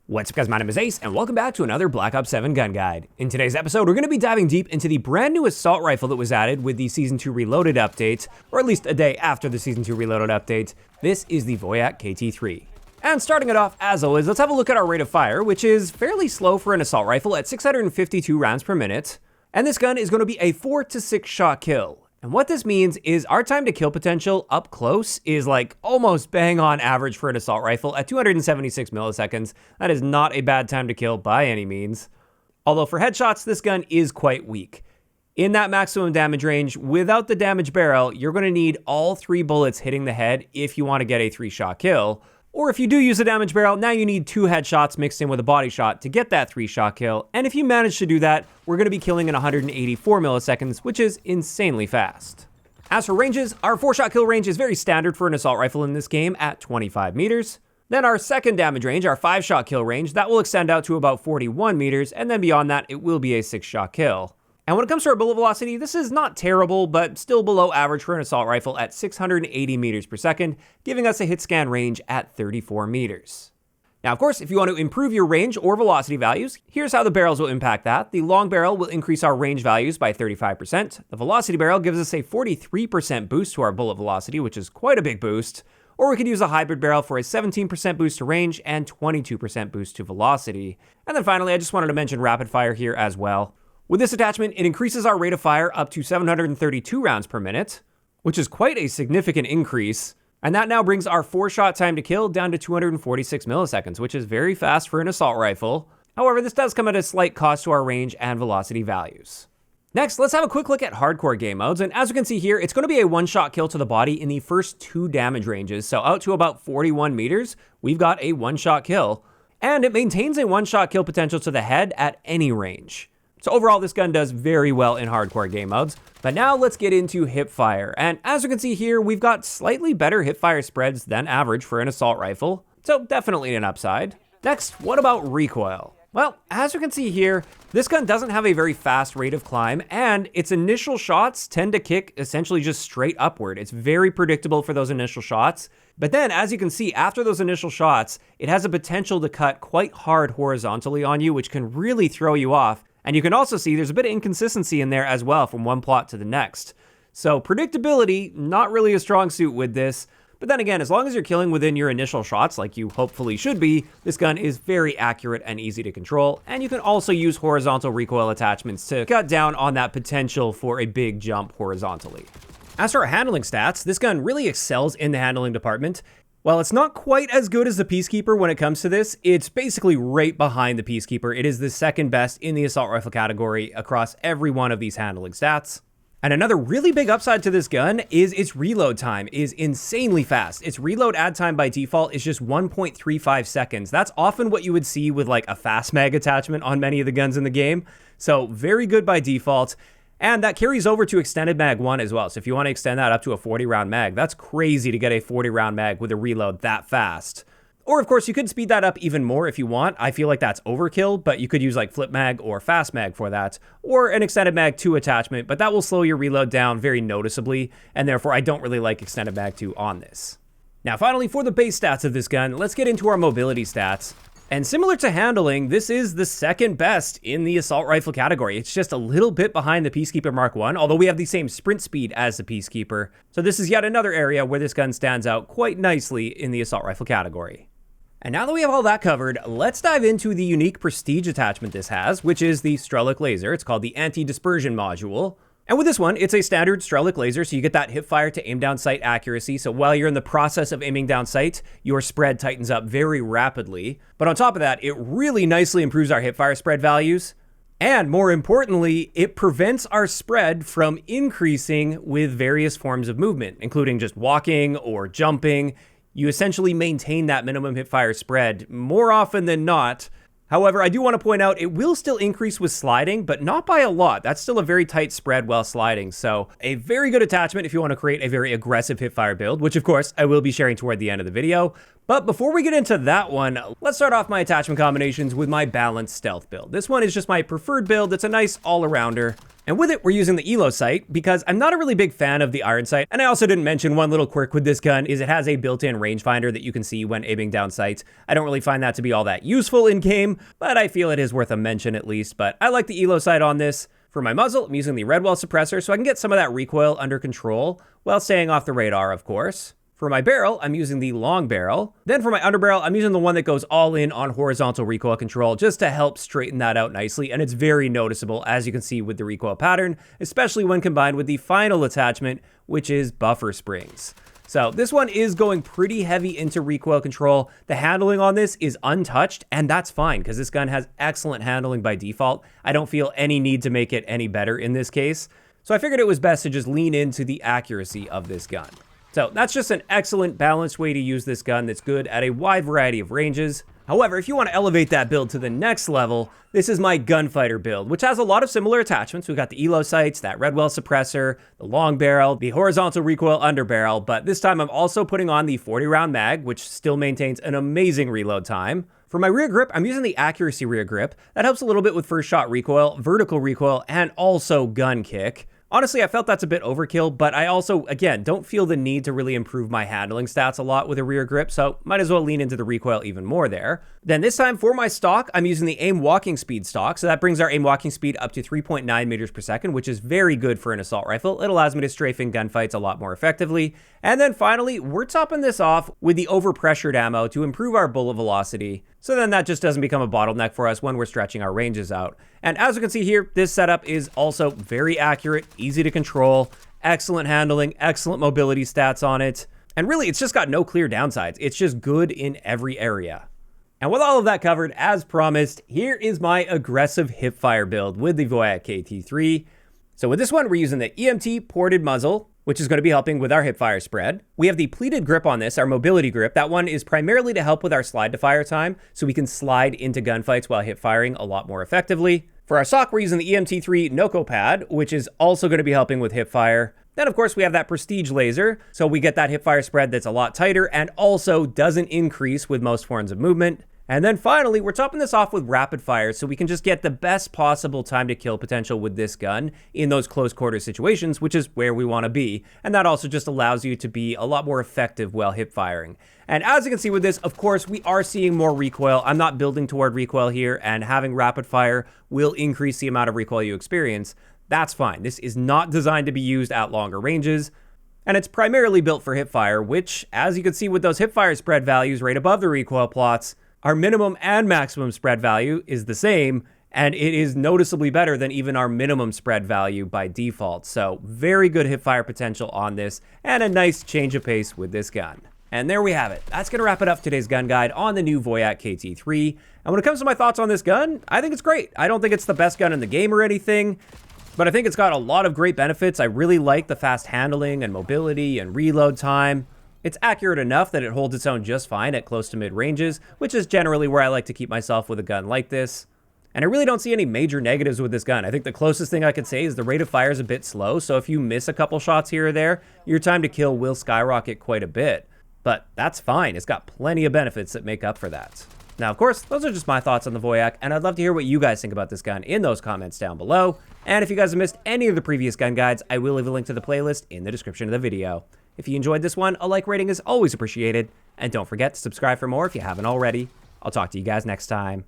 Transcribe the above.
What's up guys, my name is Ace, and welcome back to another Black Ops 7 gun guide. In today's episode, we're going to be diving deep into the brand new assault rifle that was added with the Season 2 Reloaded update, or at least a day after the Season 2 Reloaded update. This is the Voyak KT-3. And starting it off, as always, let's have a look at our rate of fire, which is fairly slow for an assault rifle at 652 rounds per minute. And this gun is going to be a 4 to 6 shot kill. And what this means is our time to kill potential up close is like almost bang on average for an assault rifle at 276 milliseconds. That is not a bad time to kill by any means. Although for headshots, this gun is quite weak. In that maximum damage range, without the damage barrel, you're going to need all 3 bullets hitting the head if you want to get a 3-shot kill. Or if you do use a damage barrel, now you need 2 headshots mixed in with a body shot to get that 3-shot kill. And if you manage to do that, we're going to be killing in 184 milliseconds, which is insanely fast. As for ranges, our 4-shot kill range is very standard for an assault rifle in this game at 25 meters. Then our second damage range, our 5-shot kill range, that will extend out to about 41 meters, and then beyond that, it will be a 6-shot kill. And when it comes to our bullet velocity, this is not terrible, but still below average for an assault rifle at 680 meters per second, giving us a hit scan range at 34 meters. Now, of course, if you want to improve your range or velocity values, here's how the barrels will impact that. The long barrel will increase our range values by 35%. The velocity barrel gives us a 43% boost to our bullet velocity, which is quite a big boost. Or we could use a hybrid barrel for a 17% boost to range and 22% boost to velocity. And then finally, I just wanted to mention rapid fire here as well. With this attachment, it increases our rate of fire up to 732 rounds per minute, which is quite a significant increase. And that now brings our 4-shot time to kill down to 246 milliseconds, which is very fast for an assault rifle. However, this does come at a slight cost to our range and velocity values. Next, let's have a quick look at hardcore game modes. And as you can see here, it's going to be a 1-shot kill to the body in the first 2 damage ranges. So out to about 41 meters, we've got a 1-shot kill. And it maintains a 1-shot kill potential to the head at any range. So overall, this gun does very well in hardcore game modes. But now let's get into Hipfire. And as you can see here, we've got slightly better Hipfire spreads than average for an assault rifle. So definitely an upside. Next, what about Recoil? Well, as you can see here, this gun doesn't have a very fast rate of climb, and its initial shots tend to kick essentially just straight upward. It's very predictable for those initial shots. But then, as you can see, after those initial shots, it has a potential to cut quite hard horizontally on you, which can really throw you off. And you can also see there's a bit of inconsistency in there as well from one plot to the next. So predictability, not really a strong suit with this. But then again, as long as you're killing within your initial shots, like you hopefully should be, this gun is very accurate and easy to control. And you can also use horizontal recoil attachments to cut down on that potential for a big jump horizontally. As for our handling stats, this gun really excels in the handling department. While it's not quite as good as the Peacekeeper when it comes to this, it's basically right behind the Peacekeeper. It is the second best in the assault rifle category across every one of these handling stats. And another really big upside to this gun is its reload time is insanely fast. Its reload add time by default is just 1.35 seconds. That's often what you would see with like a fast mag attachment on many of the guns in the game. So very good by default. And that carries over to extended mag 1 as well. So if you want to extend that up to a 40-round mag, that's crazy to get a 40-round mag with a reload that fast. Or of course, you could speed that up even more if you want. I feel like that's overkill, but you could use like flip mag or fast mag for that, or an extended mag 2 attachment, but that will slow your reload down very noticeably, and therefore I don't really like extended mag 2 on this. Now finally, for the base stats of this gun, let's get into our mobility stats. And similar to handling, this is the second best in the assault rifle category. It's just a little bit behind the Peacekeeper Mark 1, although we have the same sprint speed as the Peacekeeper. So this is yet another area where this gun stands out quite nicely in the assault rifle category. And now that we have all that covered, let's dive into the unique prestige attachment this has, which is the Strelic laser. It's called the anti-dispersion module. And with this one, it's a standard Strelic laser, so you get that hipfire to aim down sight accuracy. So while you're in the process of aiming down sight, your spread tightens up very rapidly. But on top of that, it really nicely improves our hipfire spread values. And more importantly, it prevents our spread from increasing with various forms of movement, including just walking or jumping. You essentially maintain that minimum hipfire spread more often than not. However, I do want to point out it will still increase with sliding, but not by a lot. That's still a very tight spread while sliding. So a very good attachment if you want to create a very aggressive hipfire build, which of course I will be sharing toward the end of the video. But before we get into that one, let's start off my attachment combinations with my balanced stealth build. This one is just my preferred build. It's a nice all-arounder. And with it, we're using the ELO sight because I'm not a really big fan of the iron sight. And I also didn't mention one little quirk with this gun is it has a built-in rangefinder that you can see when aiming down sights. I don't really find that to be all that useful in game, but I feel it is worth a mention at least. But I like the ELO sight on this. For my muzzle, I'm using the Recoil suppressor so I can get some of that recoil under control while staying off the radar, of course. For my barrel, I'm using the long barrel. Then for my underbarrel, I'm using the one that goes all in on horizontal recoil control just to help straighten that out nicely. And it's very noticeable, as you can see with the recoil pattern, especially when combined with the final attachment, which is buffer springs. So this one is going pretty heavy into recoil control. The handling on this is untouched, and that's fine because this gun has excellent handling by default. I don't feel any need to make it any better in this case. So I figured it was best to just lean into the accuracy of this gun. So that's just an excellent balanced way to use this gun that's good at a wide variety of ranges. However, if you want to elevate that build to the next level, this is my gunfighter build, which has a lot of similar attachments. We've got the ELO sights, that Recoil suppressor, the long barrel, the horizontal recoil underbarrel, but this time I'm also putting on the 40-round mag, which still maintains an amazing reload time. For my rear grip, I'm using the accuracy rear grip. That helps a little bit with first shot recoil, vertical recoil, and also gun kick. Honestly, I felt that's a bit overkill, but I also, again, don't feel the need to really improve my handling stats a lot with a rear grip, so might as well lean into the recoil even more there. Then this time for my stock, I'm using the aim walking speed stock, so that brings our aim walking speed up to 3.9 meters per second, which is very good for an assault rifle. It allows me to strafe in gunfights a lot more effectively. And then finally, we're topping this off with the overpressured ammo to improve our bullet velocity, so then that just doesn't become a bottleneck for us when we're stretching our ranges out. And as you can see here, this setup is also very accurate, easy to control, excellent handling, excellent mobility stats on it. And really, it's just got no clear downsides. It's just good in every area. And with all of that covered, as promised, here is my aggressive hipfire build with the Voyak KT-3. So with this one, we're using the EMT ported muzzle, which is going to be helping with our hipfire spread. We have the pleated grip on this, our mobility grip. That one is primarily to help with our slide to fire time, so we can slide into gunfights while hip firing a lot more effectively. For our sock, we're using the EMT3 Noco pad, which is also going to be helping with hip fire. Then, of course, we have that prestige laser, so we get that hip fire spread that's a lot tighter and also doesn't increase with most forms of movement. And then finally, we're topping this off with rapid fire so we can just get the best possible time to kill potential with this gun in those close quarter situations, which is where we want to be. And that also just allows you to be a lot more effective while hip firing. And as you can see with this, of course, we are seeing more recoil. I'm not building toward recoil here, and having rapid fire will increase the amount of recoil you experience. That's fine. This is not designed to be used at longer ranges. And it's primarily built for hip fire, which, as you can see with those hip fire spread values right above the recoil plots, our minimum and maximum spread value is the same, and it is noticeably better than even our minimum spread value by default. So very good hipfire potential on this, and a nice change of pace with this gun. And there we have it. That's going to wrap it up for today's gun guide on the new Voyak KT-3. And when it comes to my thoughts on this gun, I think it's great. I don't think it's the best gun in the game or anything, but I think it's got a lot of great benefits. I really like the fast handling and mobility and reload time. It's accurate enough that it holds its own just fine at close to mid ranges, which is generally where I like to keep myself with a gun like this. And I really don't see any major negatives with this gun. I think the closest thing I could say is the rate of fire is a bit slow, so if you miss a couple shots here or there, your time to kill will skyrocket quite a bit. But that's fine. It's got plenty of benefits that make up for that. Now, of course, those are just my thoughts on the Voyak, and I'd love to hear what you guys think about this gun in those comments down below. And if you guys have missed any of the previous gun guides, I will leave a link to the playlist in the description of the video. If you enjoyed this one, a like rating is always appreciated. And don't forget to subscribe for more if you haven't already. I'll talk to you guys next time.